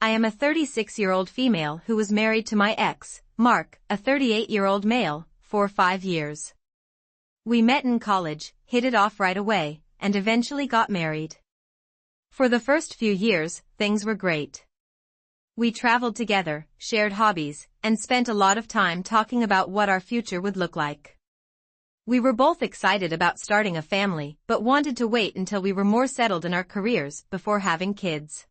I am a 36-year-old female who was married to my ex, Mark, a 38-year-old male, for 5 years. We met in college, hit it off right away, and eventually got married. For the first few years, things were great. We traveled together, shared hobbies, and spent a lot of time talking about what our future would look like. We were both excited about starting a family, but wanted to wait until we were more settled in our careers before having kids.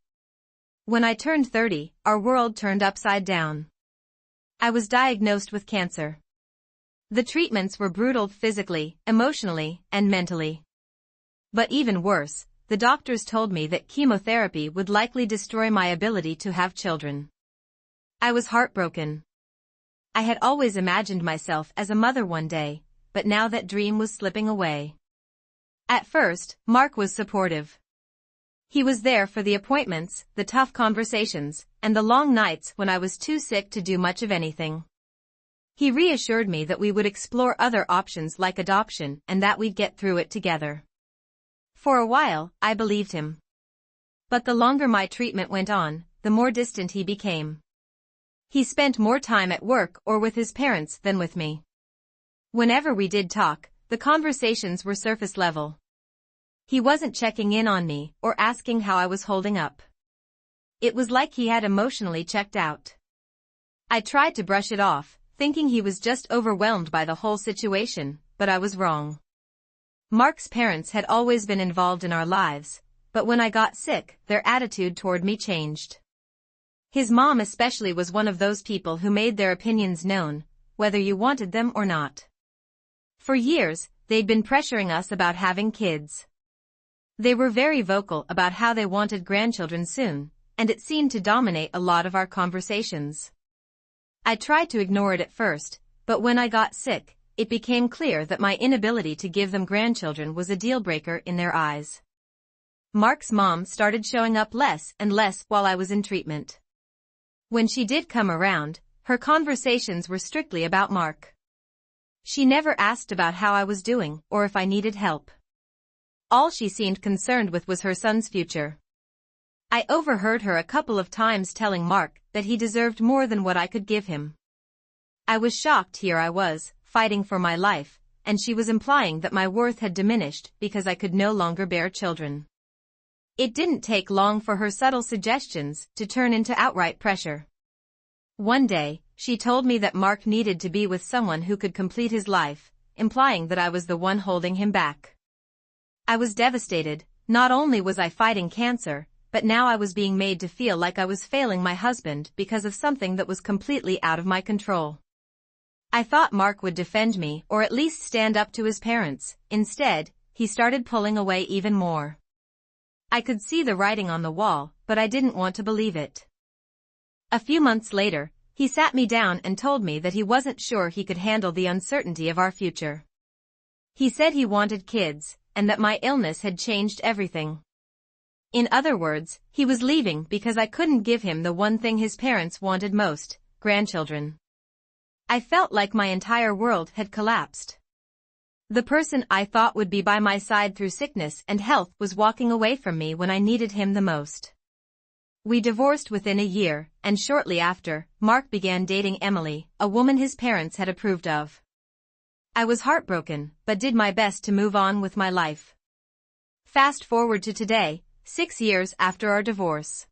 When I turned 30, our world turned upside down. I was diagnosed with cancer. The treatments were brutal physically, emotionally, and mentally. But even worse, the doctors told me that chemotherapy would likely destroy my ability to have children. I was heartbroken. I had always imagined myself as a mother one day, but now that dream was slipping away. At first, Mark was supportive. He was there for the appointments, the tough conversations, and the long nights when I was too sick to do much of anything. He reassured me that we would explore other options like adoption and that we'd get through it together. For a while, I believed him. But the longer my treatment went on, the more distant he became. He spent more time at work or with his parents than with me. Whenever we did talk, the conversations were surface level. He wasn't checking in on me or asking how I was holding up. It was like he had emotionally checked out. I tried to brush it off, thinking he was just overwhelmed by the whole situation, but I was wrong. Mark's parents had always been involved in our lives, but when I got sick, their attitude toward me changed. His mom especially was one of those people who made their opinions known, whether you wanted them or not. For years, they'd been pressuring us about having kids. They were very vocal about how they wanted grandchildren soon, and it seemed to dominate a lot of our conversations. I tried to ignore it at first, but when I got sick, it became clear that my inability to give them grandchildren was a deal-breaker in their eyes. Mark's mom started showing up less and less while I was in treatment. When she did come around, her conversations were strictly about Mark. She never asked about how I was doing or if I needed help. All she seemed concerned with was her son's future. I overheard her a couple of times telling Mark that he deserved more than what I could give him. I was shocked. Here I was, fighting for my life, and she was implying that my worth had diminished because I could no longer bear children. It didn't take long for her subtle suggestions to turn into outright pressure. One day, she told me that Mark needed to be with someone who could complete his life, implying that I was the one holding him back. I was devastated. Not only was I fighting cancer, but now I was being made to feel like I was failing my husband because of something that was completely out of my control. I thought Mark would defend me or at least stand up to his parents. Instead, he started pulling away even more. I could see the writing on the wall, but I didn't want to believe it. A few months later, he sat me down and told me that he wasn't sure he could handle the uncertainty of our future. He said he wanted kids, and that my illness had changed everything. In other words, he was leaving because I couldn't give him the one thing his parents wanted most, grandchildren. I felt like my entire world had collapsed. The person I thought would be by my side through sickness and health was walking away from me when I needed him the most. We divorced within a year, and shortly after, Mark began dating Emily, a woman his parents had approved of. I was heartbroken, but did my best to move on with my life. Fast forward to today, 6 years after our divorce.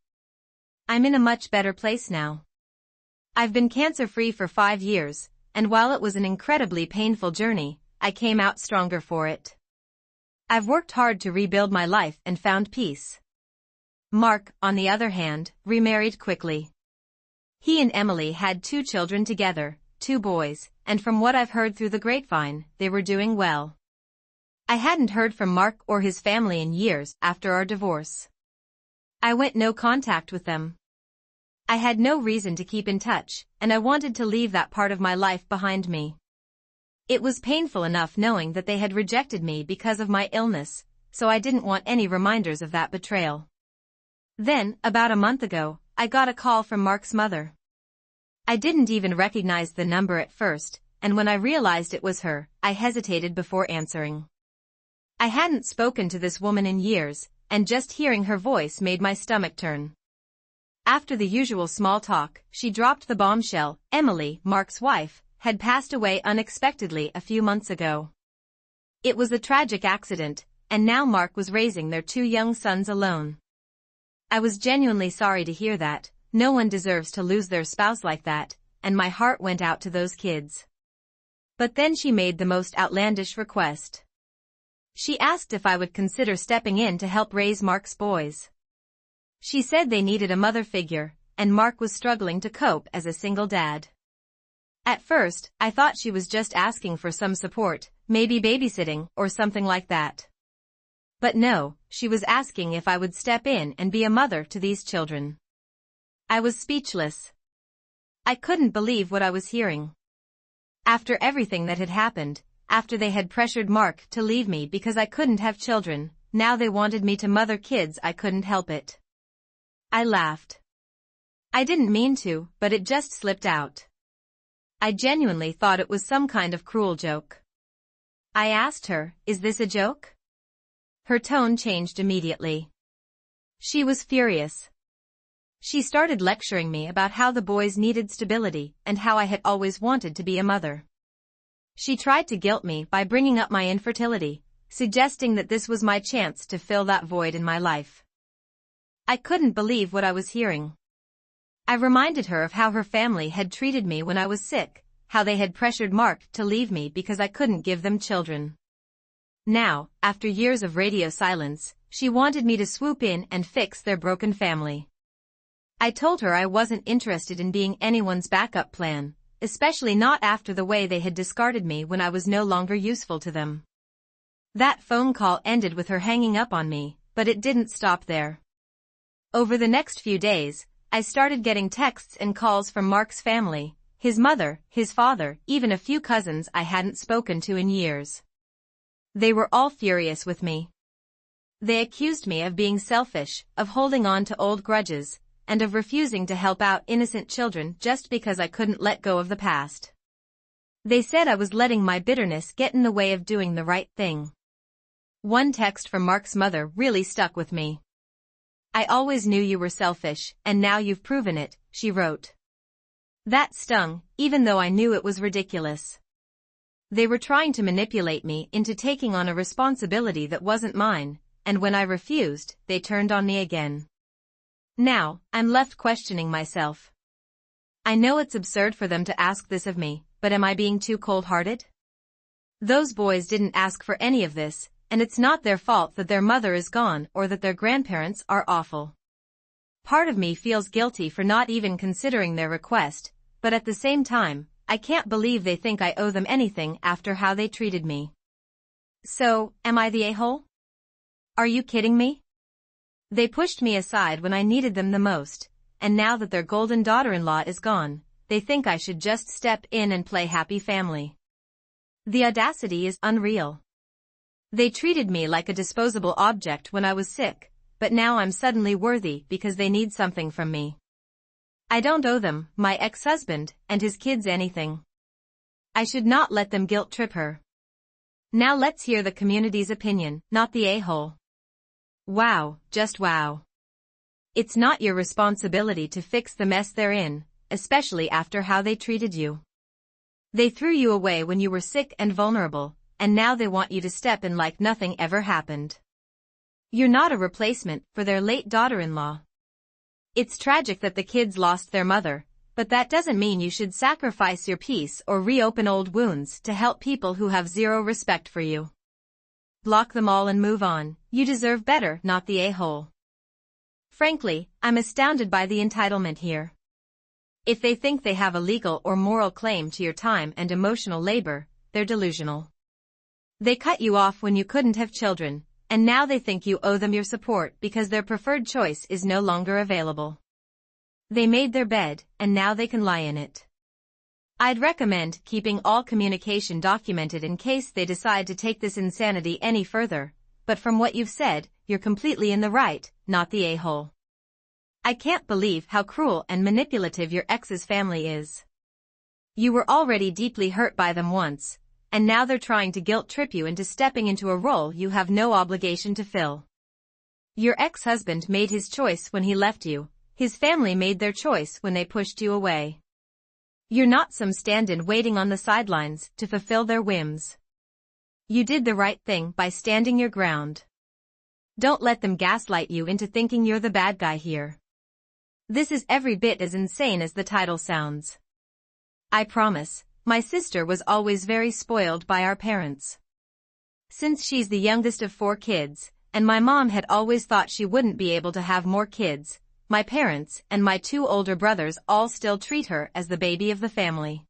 I'm in a much better place now. I've been cancer-free for 5 years, and while it was an incredibly painful journey, I came out stronger for it. I've worked hard to rebuild my life and found peace. Mark, on the other hand, remarried quickly. He and Emily had 2 children together, 2 boys, and from what I've heard through the grapevine, they were doing well. I hadn't heard from Mark or his family in years after our divorce. I went no contact with them. I had no reason to keep in touch, and I wanted to leave that part of my life behind me. It was painful enough knowing that they had rejected me because of my illness, so I didn't want any reminders of that betrayal. Then, about a month ago, I got a call from Mark's mother. I didn't even recognize the number at first, and when I realized it was her, I hesitated before answering. I hadn't spoken to this woman in years, and just hearing her voice made my stomach turn. After the usual small talk, she dropped the bombshell. Emily, Mark's wife, had passed away unexpectedly a few months ago. It was a tragic accident, and now Mark was raising their 2 young sons alone. I was genuinely sorry to hear that. No one deserves to lose their spouse like that, and my heart went out to those kids. But then she made the most outlandish request. She asked if I would consider stepping in to help raise Mark's boys. She said they needed a mother figure, and Mark was struggling to cope as a single dad. At first, I thought she was just asking for some support, maybe babysitting or something like that. But no, she was asking if I would step in and be a mother to these children. I was speechless. I couldn't believe what I was hearing. After everything that had happened, after they had pressured Mark to leave me because I couldn't have children, now they wanted me to mother kids. I couldn't help it. I laughed. I didn't mean to, but it just slipped out. I genuinely thought it was some kind of cruel joke. I asked her, "Is this a joke?" Her tone changed immediately. She was furious. She started lecturing me about how the boys needed stability and how I had always wanted to be a mother. She tried to guilt me by bringing up my infertility, suggesting that this was my chance to fill that void in my life. I couldn't believe what I was hearing. I reminded her of how her family had treated me when I was sick, how they had pressured Mark to leave me because I couldn't give them children. Now, after years of radio silence, she wanted me to swoop in and fix their broken family. I told her I wasn't interested in being anyone's backup plan, especially not after the way they had discarded me when I was no longer useful to them. That phone call ended with her hanging up on me, but it didn't stop there. Over the next few days, I started getting texts and calls from Mark's family, his mother, his father, even a few cousins I hadn't spoken to in years. They were all furious with me. They accused me of being selfish, of holding on to old grudges, and of refusing to help out innocent children just because I couldn't let go of the past. They said I was letting my bitterness get in the way of doing the right thing. One text from Mark's mother really stuck with me. "I always knew you were selfish, and now you've proven it," she wrote. That stung, even though I knew it was ridiculous. They were trying to manipulate me into taking on a responsibility that wasn't mine, and when I refused, they turned on me again. Now, I'm left questioning myself. I know it's absurd for them to ask this of me, but am I being too cold-hearted? Those boys didn't ask for any of this, and it's not their fault that their mother is gone or that their grandparents are awful. Part of me feels guilty for not even considering their request, but at the same time, I can't believe they think I owe them anything after how they treated me. So, am I the a-hole? Are you kidding me? They pushed me aside when I needed them the most, and now that their golden daughter-in-law is gone, they think I should just step in and play happy family. The audacity is unreal. They treated me like a disposable object when I was sick, but now I'm suddenly worthy because they need something from me. I don't owe them, my ex-husband, and his kids anything. I should not let them guilt-trip her. Now let's hear the community's opinion, not the a-hole. Wow, just wow. It's not your responsibility to fix the mess they're in, especially after how they treated you. They threw you away when you were sick and vulnerable, and now they want you to step in like nothing ever happened. You're not a replacement for their late daughter-in-law. It's tragic that the kids lost their mother, but that doesn't mean you should sacrifice your peace or reopen old wounds to help people who have zero respect for you. Block them all and move on. You deserve better, not the a-hole. Frankly, I'm astounded by the entitlement here. If they think they have a legal or moral claim to your time and emotional labor, they're delusional. They cut you off when you couldn't have children, and now they think you owe them your support because their preferred choice is no longer available. They made their bed, and now they can lie in it. I'd recommend keeping all communication documented in case they decide to take this insanity any further, but from what you've said, you're completely in the right, not the a-hole. I can't believe how cruel and manipulative your ex's family is. You were already deeply hurt by them once, and now they're trying to guilt-trip you into stepping into a role you have no obligation to fill. Your ex-husband made his choice when he left you, his family made their choice when they pushed you away. You're not some stand-in waiting on the sidelines to fulfill their whims. You did the right thing by standing your ground. Don't let them gaslight you into thinking you're the bad guy here. This is every bit as insane as the title sounds. I promise, my sister was always very spoiled by our parents. Since she's the youngest of 4 kids, and my mom had always thought she wouldn't be able to have more kids, my parents and my 2 older brothers all still treat her as the baby of the family.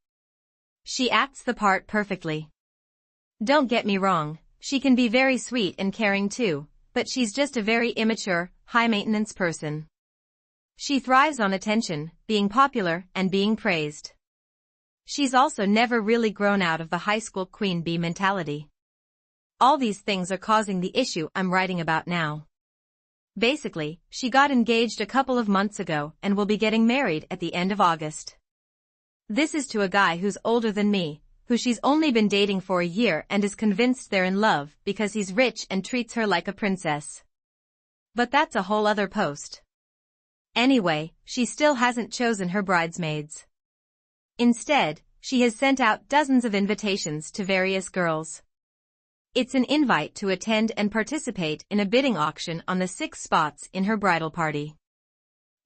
She acts the part perfectly. Don't get me wrong, she can be very sweet and caring too, but she's just a very immature, high-maintenance person. She thrives on attention, being popular, and being praised. She's also never really grown out of the high school queen bee mentality. All these things are causing the issue I'm writing about now. Basically, she got engaged a couple of months ago and will be getting married at the end of August. This is to a guy who's older than me, who she's only been dating for a year and is convinced they're in love because he's rich and treats her like a princess. But that's a whole other post. Anyway, she still hasn't chosen her bridesmaids. Instead, she has sent out dozens of invitations to various girls. It's an invite to attend and participate in a bidding auction on the 6 spots in her bridal party.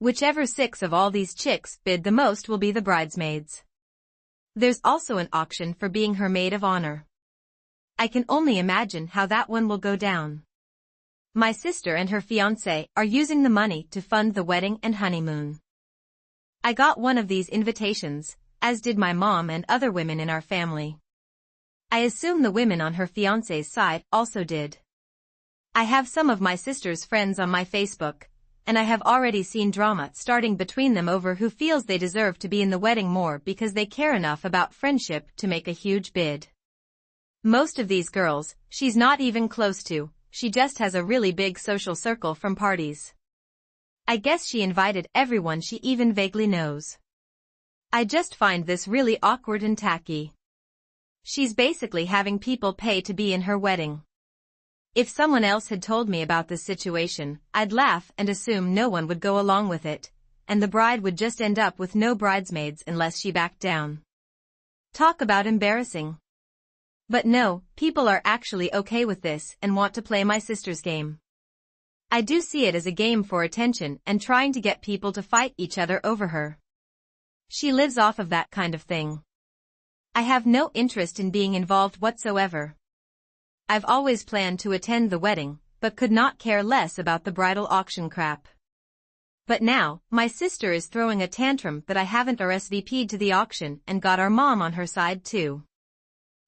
Whichever 6 of all these chicks bid the most will be the bridesmaids. There's also an auction for being her maid of honor. I can only imagine how that one will go down. My sister and her fiancé are using the money to fund the wedding and honeymoon. I got one of these invitations, as did my mom and other women in our family. I assume the women on her fiancé's side also did. I have some of my sister's friends on my Facebook, and I have already seen drama starting between them over who feels they deserve to be in the wedding more because they care enough about friendship to make a huge bid. Most of these girls, she's not even close to, she just has a really big social circle from parties. I guess she invited everyone she even vaguely knows. I just find this really awkward and tacky. She's basically having people pay to be in her wedding. If someone else had told me about this situation, I'd laugh and assume no one would go along with it, and the bride would just end up with no bridesmaids unless she backed down. Talk about embarrassing. But no, people are actually okay with this and want to play my sister's game. I do see it as a game for attention and trying to get people to fight each other over her. She lives off of that kind of thing. I have no interest in being involved whatsoever. I've always planned to attend the wedding, but could not care less about the bridal auction crap. But now, my sister is throwing a tantrum that I haven't RSVP'd to the auction and got our mom on her side too.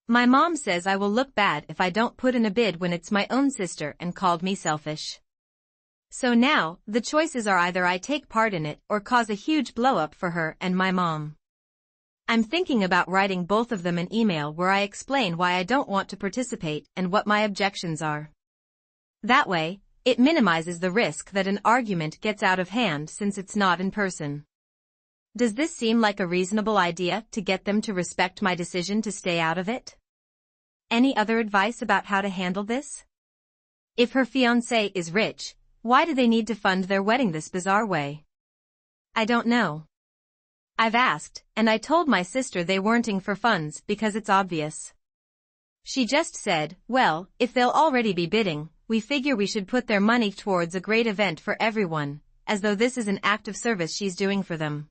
My mom says I will look bad if I don't put in a bid when it's my own sister and called me selfish. So now, the choices are either I take part in it or cause a huge blow-up for her and my mom. I'm thinking about writing both of them an email where I explain why I don't want to participate and what my objections are. That way, it minimizes the risk that an argument gets out of hand since it's not in person. Does this seem like a reasonable idea to get them to respect my decision to stay out of it? Any other advice about how to handle this? If her fiancé is rich, why do they need to fund their wedding this bizarre way? I don't know. I've asked, and I told my sister they weren't for funds because it's obvious. She just said, well, if they'll already be bidding, we figure we should put their money towards a great event for everyone, as though this is an act of service she's doing for them.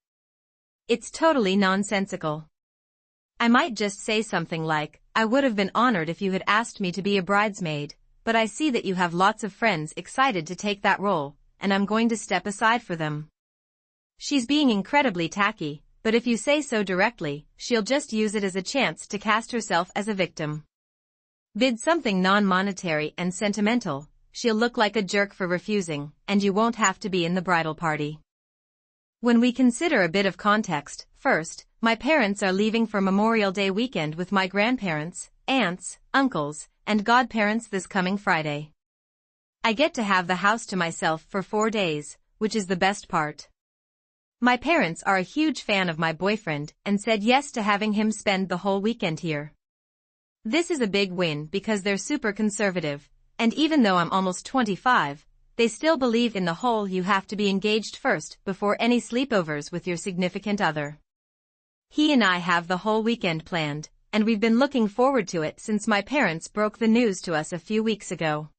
It's totally nonsensical. I might just say something like, I would have been honored if you had asked me to be a bridesmaid, but I see that you have lots of friends excited to take that role, and I'm going to step aside for them. She's being incredibly tacky, but if you say so directly, she'll just use it as a chance to cast herself as a victim. Bid something non-monetary and sentimental, she'll look like a jerk for refusing, and you won't have to be in the bridal party. When we consider a bit of context, first, my parents are leaving for Memorial Day weekend with my grandparents, aunts, uncles, and godparents this coming Friday. I get to have the house to myself for 4 days, which is the best part. My parents are a huge fan of my boyfriend and said yes to having him spend the whole weekend here. This is a big win because they're super conservative, and even though I'm almost 25, they still believe in the whole you have to be engaged first before any sleepovers with your significant other. He and I have the whole weekend planned, and we've been looking forward to it since my parents broke the news to us a few weeks ago.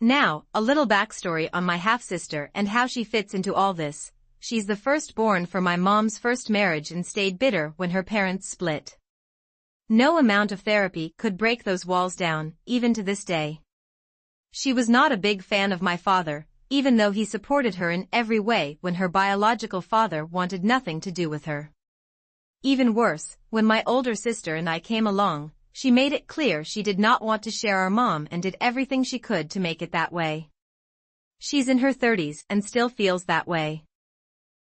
Now, a little backstory on my half-sister and how she fits into all this. She's the firstborn for my mom's first marriage and stayed bitter when her parents split. No amount of therapy could break those walls down, even to this day. She was not a big fan of my father, even though he supported her in every way when her biological father wanted nothing to do with her. Even worse, when my older sister and I came along, she made it clear she did not want to share our mom and did everything she could to make it that way. She's in her 30s and still feels that way.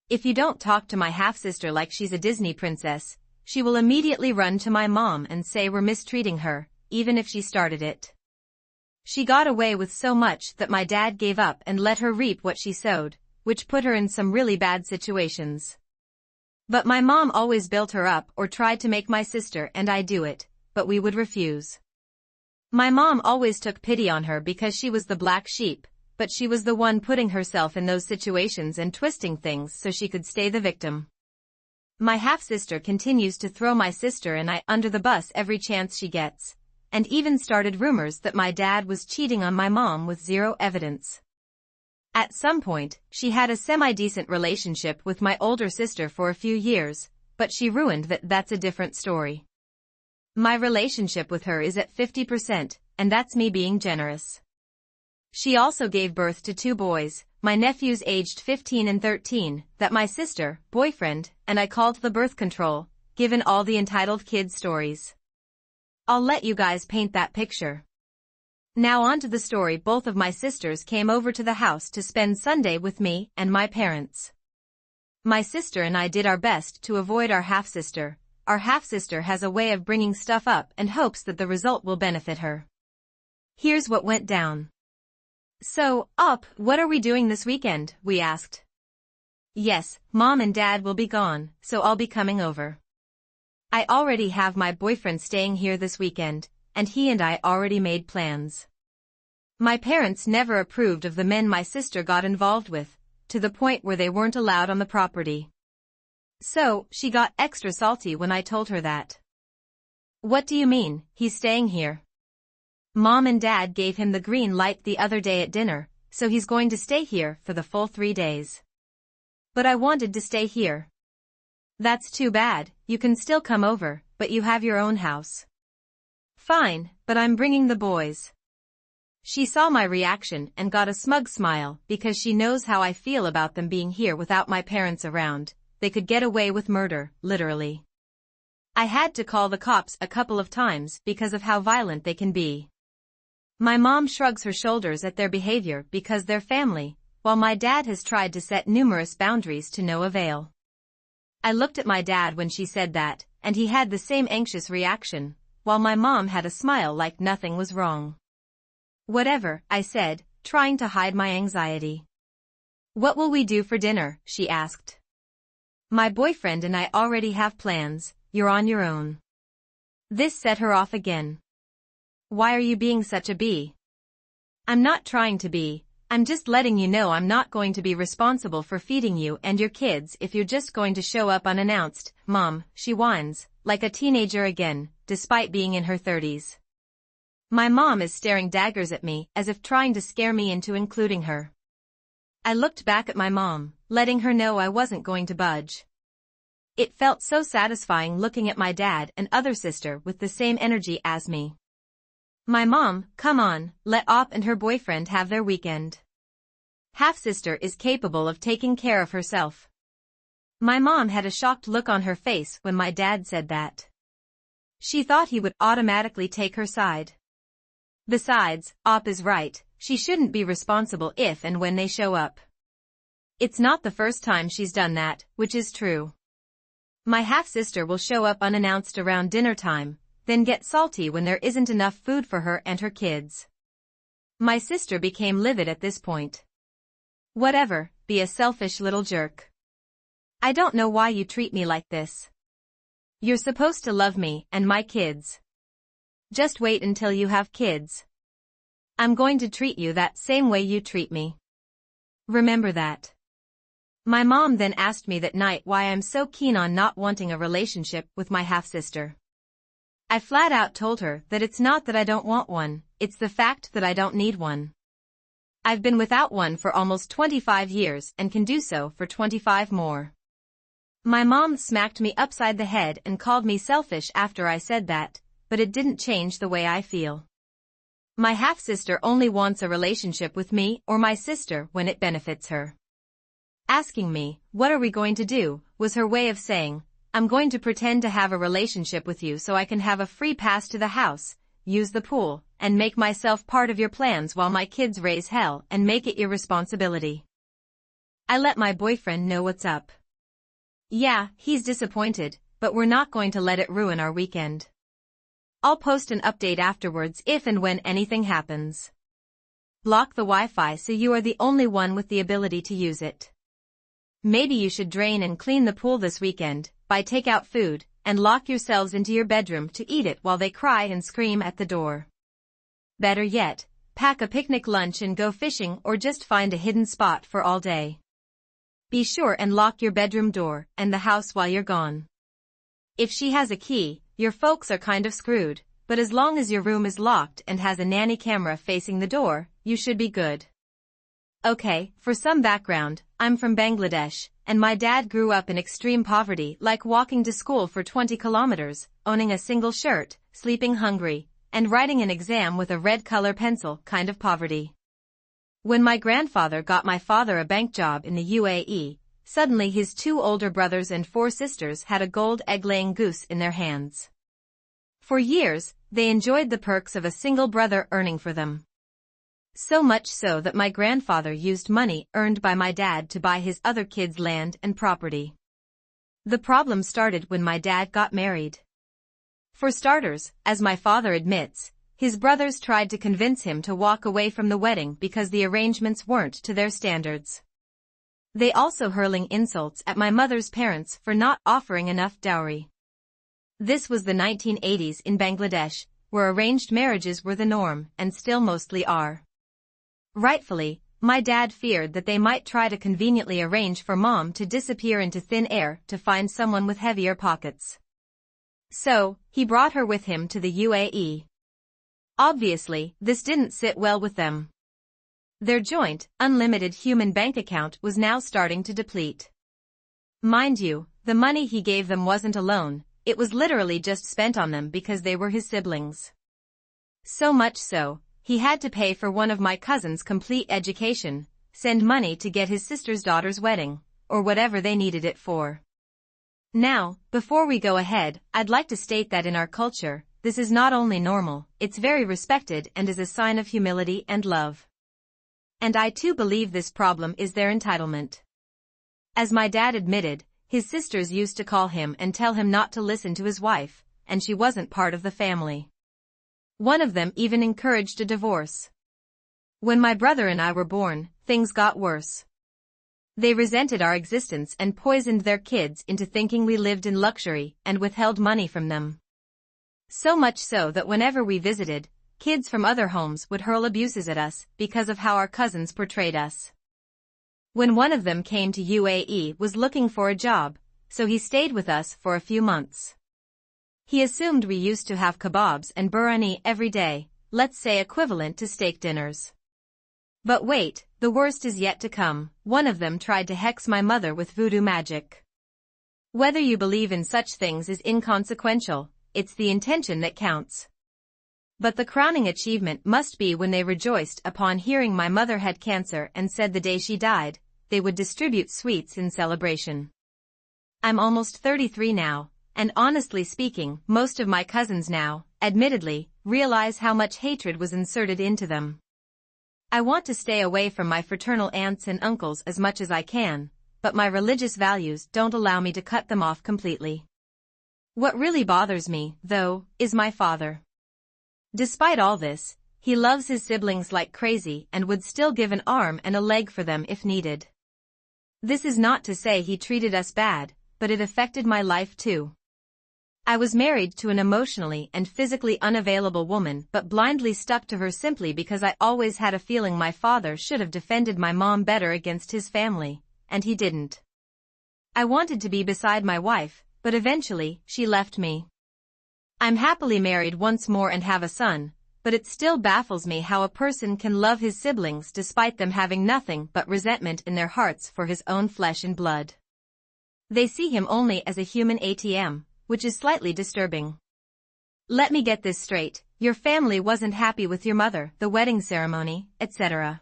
If you don't talk to my half-sister like she's a Disney princess, she will immediately run to my mom and say we're mistreating her, even if she started it. She got away with so much that my dad gave up and let her reap what she sowed, which put her in some really bad situations. But my mom always built her up or tried to make my sister and I do it, but we would refuse. My mom always took pity on her because she was the black sheep, but she was the one putting herself in those situations and twisting things so she could stay the victim. My half-sister continues to throw my sister and I under the bus every chance she gets, and even started rumors that my dad was cheating on my mom with zero evidence. At some point, she had a semi-decent relationship with my older sister for a few years, but she ruined that. That's a different story. My relationship with her is at 50%, and that's me being generous. She also gave birth to 2 boys, my nephews aged 15 and 13, that my sister, boyfriend, and I called the birth control, given all the entitled kid stories. I'll let you guys paint that picture. Now on to the story. Both of my sisters came over to the house to spend Sunday with me and my parents. My sister and I did our best to avoid our half-sister. Our half-sister has a way of bringing stuff up and hopes that the result will benefit her. Here's what went down. So, what are we doing this weekend? We asked. Yes, Mom and Dad will be gone, so I'll be coming over. I already have my boyfriend staying here this weekend, and he and I already made plans. My parents never approved of the men my sister got involved with, to the point where they weren't allowed on the property. So, she got extra salty when I told her that. What do you mean, he's staying here? Mom and Dad gave him the green light the other day at dinner, so he's going to stay here for the full 3 days. But I wanted to stay here. That's too bad. You can still come over, but you have your own house. Fine, but I'm bringing the boys. She saw my reaction and got a smug smile because she knows how I feel about them being here without my parents around. They could get away with murder, literally. I had to call the cops a couple of times because of how violent they can be. My mom shrugs her shoulders at their behavior because they're family, while my dad has tried to set numerous boundaries to no avail. I looked at my dad when she said that, and he had the same anxious reaction, while my mom had a smile like nothing was wrong. Whatever, I said, trying to hide my anxiety. What will we do for dinner? She asked. My boyfriend and I already have plans. You're on your own. This set her off again. Why are you being such a bee? I'm not trying to be. I'm just letting you know I'm not going to be responsible for feeding you and your kids if you're just going to show up unannounced. Mom, she whines, like a teenager again, despite being in her 30s. My mom is staring daggers at me as if trying to scare me into including her. I looked back at my mom, letting her know I wasn't going to budge. It felt so satisfying looking at my dad and other sister with the same energy as me. My mom, come on, let Op and her boyfriend have their weekend. Half-sister is capable of taking care of herself. My mom had a shocked look on her face when my dad said that. She thought he would automatically take her side. Besides, Op is right, she shouldn't be responsible if and when they show up. It's not the first time she's done that, which is true. My half-sister will show up unannounced around dinner time, then get salty when there isn't enough food for her and her kids. My sister became livid at this point. Whatever, be a selfish little jerk. I don't know why you treat me like this. You're supposed to love me and my kids. Just wait until you have kids. I'm going to treat you that same way you treat me. Remember that. My mom then asked me that night why I'm so keen on not wanting a relationship with my half-sister. I flat out told her that it's not that I don't want one, it's the fact that I don't need one. I've been without one for almost 25 years and can do so for 25 more. My mom smacked me upside the head and called me selfish after I said that, but it didn't change the way I feel. My half-sister only wants a relationship with me or my sister when it benefits her. Asking me, "What are we going to do?" was her way of saying, "I'm going to pretend to have a relationship with you so I can have a free pass to the house, use the pool, and make myself part of your plans while my kids raise hell and make it your responsibility." I let my boyfriend know what's up. Yeah, he's disappointed, but we're not going to let it ruin our weekend. I'll post an update afterwards if and when anything happens. Block the Wi-Fi so you are the only one with the ability to use it. Maybe you should drain and clean the pool this weekend, buy takeout food, and lock yourselves into your bedroom to eat it while they cry and scream at the door. Better yet, pack a picnic lunch and go fishing or just find a hidden spot for all day. Be sure and lock your bedroom door and the house while you're gone. If she has a key, your folks are kind of screwed, but as long as your room is locked and has a nanny camera facing the door, you should be good. Okay, for some background, I'm from Bangladesh, and my dad grew up in extreme poverty, like walking to school for 20 kilometers, owning a single shirt, sleeping hungry, and writing an exam with a red color pencil kind of poverty. When my grandfather got my father a bank job in the UAE, suddenly his 2 older brothers and 4 sisters had a gold egg-laying goose in their hands. For years, they enjoyed the perks of a single brother earning for them. So much so that my grandfather used money earned by my dad to buy his other kids land and property. The problem started when my dad got married. For starters, as my father admits, his brothers tried to convince him to walk away from the wedding because the arrangements weren't to their standards. They also hurling insults at my mother's parents for not offering enough dowry. This was the 1980s in Bangladesh, where arranged marriages were the norm and still mostly are. Rightfully, my dad feared that they might try to conveniently arrange for mom to disappear into thin air to find someone with heavier pockets. So, he brought her with him to the UAE. Obviously, this didn't sit well with them. Their joint, unlimited human bank account was now starting to deplete. Mind you, the money he gave them wasn't a loan, it was literally just spent on them because they were his siblings. So much so, he had to pay for one of my cousin's complete education, send money to get his sister's daughter's wedding, or whatever they needed it for. Now, before we go ahead, I'd like to state that in our culture, this is not only normal, it's very respected and is a sign of humility and love. And I too believe this problem is their entitlement. As my dad admitted, his sisters used to call him and tell him not to listen to his wife, and she wasn't part of the family. One of them even encouraged a divorce. When my brother and I were born, things got worse. They resented our existence and poisoned their kids into thinking we lived in luxury and withheld money from them. So much so that whenever we visited, kids from other homes would hurl abuses at us because of how our cousins portrayed us. When one of them came to UAE was looking for a job, so he stayed with us for a few months. He assumed we used to have kebabs and biryani every day, let's say equivalent to steak dinners. But wait, the worst is yet to come. One of them tried to hex my mother with voodoo magic. Whether you believe in such things is inconsequential, it's the intention that counts. But the crowning achievement must be when they rejoiced upon hearing my mother had cancer and said the day she died, they would distribute sweets in celebration. I'm almost 33 now. And honestly speaking, most of my cousins now, admittedly, realize how much hatred was inserted into them. I want to stay away from my fraternal aunts and uncles as much as I can, but my religious values don't allow me to cut them off completely. What really bothers me, though, is my father. Despite all this, he loves his siblings like crazy and would still give an arm and a leg for them if needed. This is not to say he treated us bad, but it affected my life too. I was married to an emotionally and physically unavailable woman but blindly stuck to her simply because I always had a feeling my father should have defended my mom better against his family, and he didn't. I wanted to be beside my wife, but eventually, she left me. I'm happily married once more and have a son, but it still baffles me how a person can love his siblings despite them having nothing but resentment in their hearts for his own flesh and blood. They see him only as a human ATM, which is slightly disturbing. Let me get this straight, your family wasn't happy with your mother, the wedding ceremony, etc.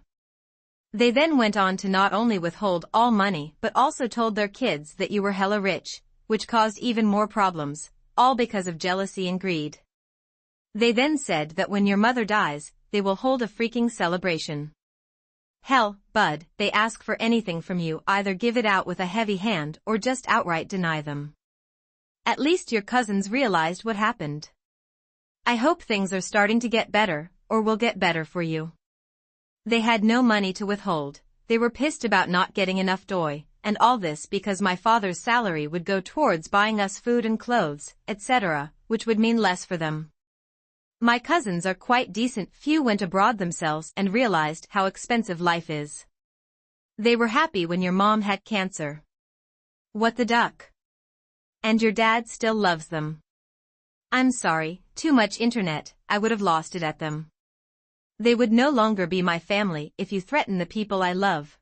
They then went on to not only withhold all money but also told their kids that you were hella rich, which caused even more problems, all because of jealousy and greed. They then said that when your mother dies, they will hold a freaking celebration. Hell, bud, they ask for anything from you, either give it out with a heavy hand or just outright deny them. At least your cousins realized what happened. I hope things are starting to get better, or will get better for you. They had no money to withhold, they were pissed about not getting enough dough, and all this because my father's salary would go towards buying us food and clothes, etc., which would mean less for them. My cousins are quite decent, few went abroad themselves and realized how expensive life is. They were happy when your mom had cancer. What the duck? And your dad still loves them. I'm sorry, too much internet, I would have lost it at them. They would no longer be my family if you threaten the people I love.